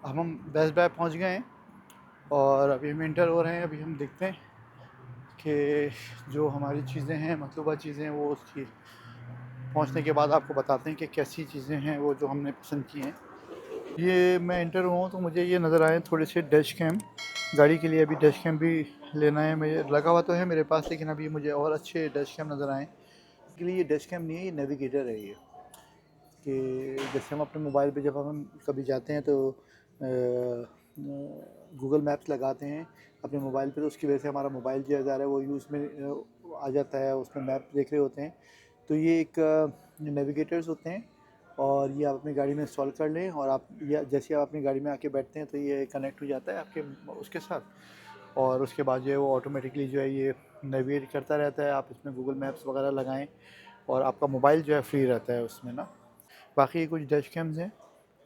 हम best bye पहुंच गए हैं और अभी हम इंटर हो रहे हैं। अभी हम देखते हैं कि जो हमारी चीज़ें हैं, मतलूबा चीज़ें हैं, वो उसकी पहुंचने के बाद आपको बताते हैं कि कैसी चीज़ें हैं वो जो हमने पसंद की हैं। ये मैं इंटर हुआ हूँ तो मुझे ये नज़र आए थोड़े से डैश कैम। गाड़ी के लिए अभी डैश कैम भी लेना है, मुझे लगा हुआ तो है मेरे पास, लेकिन अभी मुझे और अच्छे डैश कैम नज़र आए। के लिए ये डैश कैम नहीं है, ये नेविगेटर है। ये कि जैसे हम अपने मोबाइल पे जब हम कभी जाते हैं तो गूगल मैप्स लगाते हैं अपने मोबाइल पे, तो उसकी वजह से हमारा मोबाइल जो है ज़रा वो यूज़ में आ जाता है, उसमें मैप देख रहे होते हैं। तो ये एक नेविगेटर्स होते हैं और ये आप अपनी गाड़ी में इंस्टॉल कर लें और आप या जैसे आप अपनी गाड़ी में आके बैठते हैं तो ये कनेक्ट हो जाता है आपके उसके साथ। और उसके बाद जो है वो ऑटोमेटिकली जो है ये नेविगेट करता रहता है। आप इसमें गूगल मैप्स वगैरह लगाएं और आपका मोबाइल जो है फ्री रहता है उसमें ना। बाकी कुछ डैश कैम्स हैं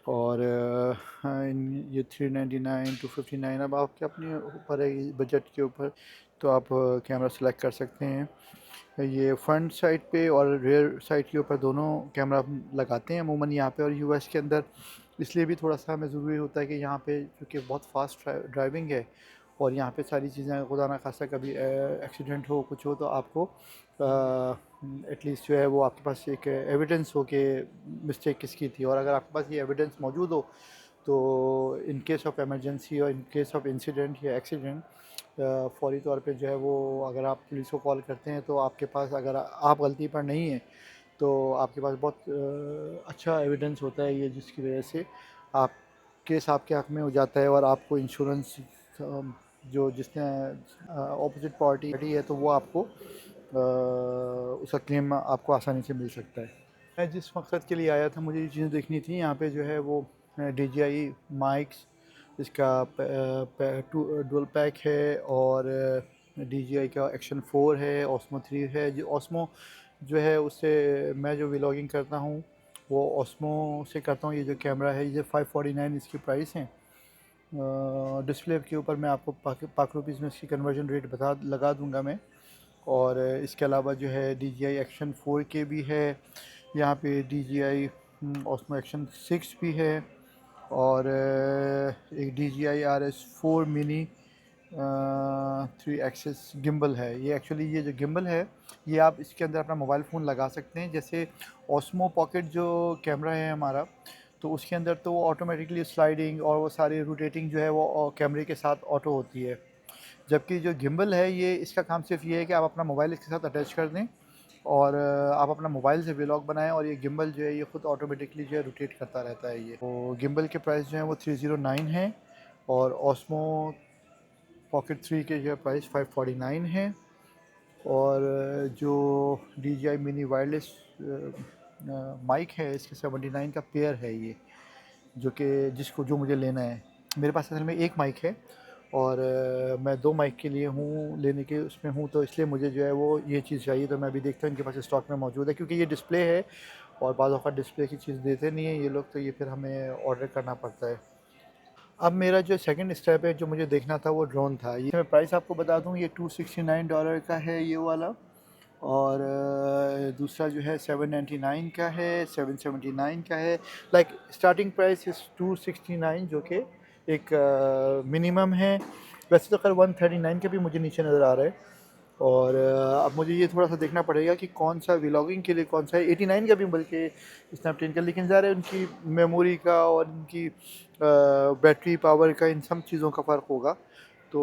और ये 399 259, अब आपके अपने ऊपर है बजट के ऊपर, तो आप कैमरा सेलेक्ट कर सकते हैं। ये फ्रंट साइड पे और रियर साइड के ऊपर दोनों कैमरा हम लगाते हैं अमूमन यहाँ पे। और यूएस के अंदर इसलिए भी थोड़ा सा हमें ज़रूरी होता है कि यहाँ पे चूँकि बहुत फास्ट ड्राइविंग है और यहाँ पे सारी चीज़ें, खुदा ना खास्ता कभी एक्सीडेंट हो कुछ हो तो आपको एटलीस्ट जो है वो आपके पास एक एविडेंस हो कि मिस्टेक किसकी थी। और अगर आपके पास ये एविडेंस मौजूद हो तो इन केस ऑफ इमरजेंसी और इन केस ऑफ इंसिडेंट या एक्सीडेंट फ़ौरी तौर पे जो है वो, अगर आप पुलिस को कॉल करते हैं तो आपके पास, अगर आप गलती पर नहीं हैं तो आपके पास बहुत अच्छा एविडेंस होता है ये, जिसकी वजह से आप केस आपके हक़ में हो जाता है और आपको इंश्योरेंस जो जिसने ऑपोजिट पार्टी है तो वो आपको उसका क्लेम आपको आसानी से मिल सकता है। मैं जिस मकसद के लिए आया था, मुझे ये चीज़ें देखनी थी। यहाँ पे जो है वो DJI माइक्स, इसका डुअल पैक है और DJI का एक्शन 4 है, ऑस्मो 3 है। जो ऑस्मो जो है उससे मैं जो व्लॉगिंग करता हूँ वो ऑस्मो से करता हूँ। ये जो कैमरा है ये 549 इसकी प्राइस है। डिस्प्ले के ऊपर मैं आपको पाक रुपीज़ में इसकी कन्वर्जन रेट बता लगा दूंगा मैं। और इसके अलावा जो है DJI एक्शन 4 के भी है यहाँ पे, DJI ऑस्मो एक्शन 6 भी है और एक DJI RS4 mini 3 access gimbal है। ये एक्चुअली ये जो गिम्बल है ये आप इसके अंदर अपना मोबाइल फ़ोन लगा सकते हैं। जैसे ऑस्मो पॉकेट जो कैमरा है हमारा, तो उसके अंदर तो ऑटोमेटिकली स्लाइडिंग और वो सारी रोटेटिंग जो है वो कैमरे के साथ ऑटो होती है। जबकि जो गिम्बल है ये, इसका काम सिर्फ ये है कि आप अपना मोबाइल इसके साथ अटैच कर दें और आप अपना मोबाइल से व्लॉग बनाएं और ये गिम्बल जो है ये ख़ुद ऑटोमेटिकली जो है रोटेट करता रहता है। ये तो गिम्बल के प्राइस जो है वो 309 है और ऑस्मो पॉकेट 3 के जो है प्राइस 549 है। और जो DJI मिनी वायरलेस माइक है इसके 79 का पेयर है ये, जो कि जो मुझे लेना है। मेरे पास असल में एक माइक है और मैं दो माइक के लिए हूँ, लेने के उसमें हूँ, तो इसलिए मुझे जो है वो ये चीज़ चाहिए। तो मैं अभी देखता हूँ इनके पास स्टॉक में मौजूद है, क्योंकि ये डिस्प्ले है और बाज़ औक़ात डिस्प्ले की चीज़ देते नहीं हैं ये लोग, तो ये फिर हमें ऑर्डर करना पड़ता है। अब मेरा जो सेकंड स्टेप है जो मुझे देखना था वो ड्रोन था। ये मैं प्राइस आपको बता दूँ, ये $269 का है ये वाला। और दूसरा जो है 799 का है, 779 का है। लाइक स्टार्टिंग प्राइस इज़ 269, जो कि एक मिनिमम है। वैसे तो खैर 139 के भी मुझे नीचे नज़र आ रहा है। और अब मुझे ये थोड़ा सा देखना पड़ेगा कि कौन सा व्लॉगिंग के लिए कौन सा है। 89 का भी बल्कि स्नैपडील का, लेकिन ज़्यादा इनकी मेमोरी का और इनकी बैटरी पावर का, इन सब चीज़ों का फ़र्क होगा। तो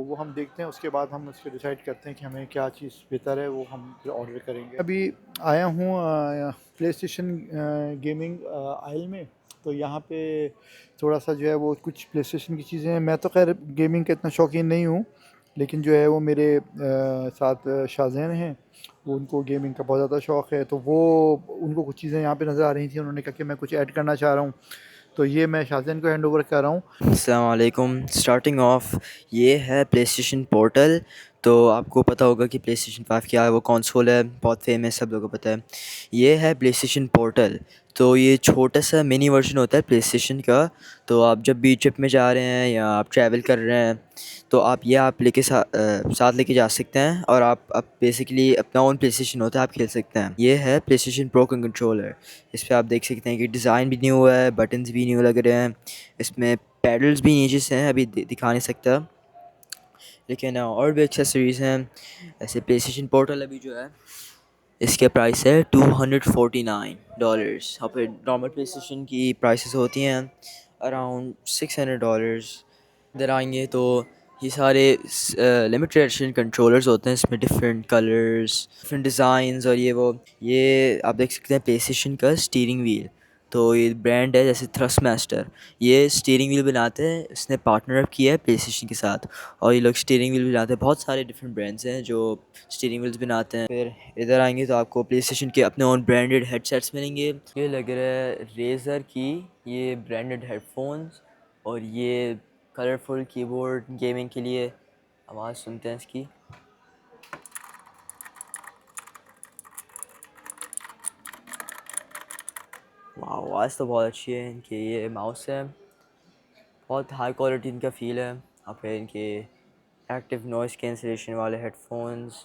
वो हम देखते हैं, उसके बाद हम उसको डिसाइड करते हैं कि हमें क्या चीज़ बेहतर है, वो हम फिर ऑर्डर करेंगे। अभी आया हूँ प्ले स्टेशन गेमिंग आइल में, तो यहाँ पे थोड़ा सा जो है वो कुछ प्ले स्टेशन की चीज़ें हैं। मैं तो खैर गेमिंग का इतना शौकीन नहीं हूँ, लेकिन जो है वो मेरे साथ शाहज़ैन हैं, वो उनको गेमिंग का बहुत ज़्यादा शौक़ है। तो वो उनको कुछ चीज़ें यहाँ पे नज़र आ रही थी, उन्होंने कहा कि मैं कुछ ऐड करना चाह रहा हूँ, तो ये मैं शाहज़ैन को हैंड ओवर कर रहा हूँ। अस्सलाम वालेकुम। स्टार्टिंग ऑफ ये है प्ले स्टेशन पोर्टल। तो आपको पता होगा कि प्ले स्टेशन 5 क्या है, वो कंसोल है, बहुत फेमस, सब लोगों को पता है। ये है प्ले स्टेशन पोर्टल। तो ये छोटा सा मिनी वर्जन होता है प्ले स्टेशन का। तो आप जब भी ट्रिप में जा रहे हैं या आप ट्रैवल कर रहे हैं तो आप ये आप साथ लेके जा सकते हैं और आप बेसिकली अपना ओन प्ले स्टेशन होता है, आप खेल सकते हैं। ये है प्ले स्टेशन प्रो कंट्रोलर। इस पर आप देख सकते हैं कि डिज़ाइन भी न्यू है, बटन्स भी न्यू लग रहे हैं। इसमें पैडल्स भी नीचे से हैं, अभी दिखा नहीं सकता, लेकिन और भी एक्सेसरीज़ हैं। ऐसे प्ले स्टेशन पोर्टल अभी जो है इसके प्राइस है $249, और फिर नॉर्मल प्ले स्टेशन की प्राइसेस होती हैं अराउंड $600। इधर आएंगे तो ये सारे लिमिटेड एडिशन कंट्रोलर्स होते हैं, इसमें डिफरेंट कलर्स, डिफरेंट डिज़ाइंस, और ये आप देख सकते हैं प्ले स्टेशन का स्टीयरिंग व्हील। तो ये ब्रांड है जैसे थ्रस्ट मास्टर, ये स्टीयरिंग व्हील बनाते हैं, इसने पार्टनर अप किया है प्ले स्टेशन के साथ, और ये लोग स्टीयरिंग व्हील बनाते हैं। बहुत सारे डिफरेंट ब्रांड्स हैं जो स्टीयरिंग व्हील्स बनाते हैं। फिर इधर आएंगे तो आपको प्ले स्टेशन के अपने ओन ब्रांडेड हेडसेट्स मिलेंगे। ये लग रहा है रेजर की ये ब्रांडेड हेडफोन्स, और ये कलरफुल कीबोर्ड गेमिंग के लिए। आवाज़ सुनते हैं इसकी। वाह, आवाज़ तो बहुत अच्छी है इनकी। ये माउस है, बहुत हाई क्वालिटी इनका फ़ील है। और फिर इनके एक्टिव नॉइस कैंसिलेशन वाले हेडफोन्स।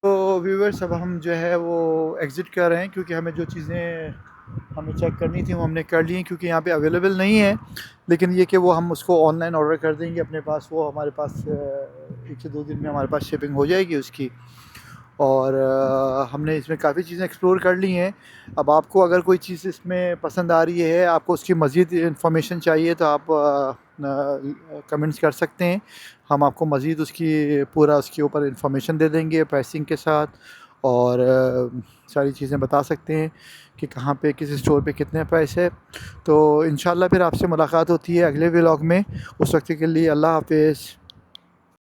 तो व्यूवर्स, अब हम जो है वो एग्ज़िट कर रहे हैं, क्योंकि हमें जो चीज़ें हमें चेक करनी थी वो हमने कर ली हैं, क्योंकि यहाँ पे अवेलेबल नहीं है। लेकिन ये कि वो हम उसको ऑनलाइन ऑर्डर कर देंगे अपने पास, वो हमारे पास 1 से 2 दिन में हमारे पास शिपिंग हो जाएगी उसकी। और हमने इसमें काफ़ी चीज़ें एक्सप्लोर कर ली हैं। अब आपको अगर कोई चीज़ इसमें पसंद आ रही है, आपको उसकी मज़ीद इंफॉर्मेशन चाहिए, तो आप कमेंट्स कर सकते हैं। हम आपको मज़ीद उसकी पूरा उसके ऊपर इंफॉर्मेशन दे देंगे प्राइसिंग के साथ, और सारी चीज़ें बता सकते हैं कि कहाँ पे किस स्टोर पे कितने प्राइस है। तो इंशाल्लाह फिर आपसे मुलाकात होती है अगले व्लॉग में। उस वक्त के लिए अल्लाह हाफ़िज़।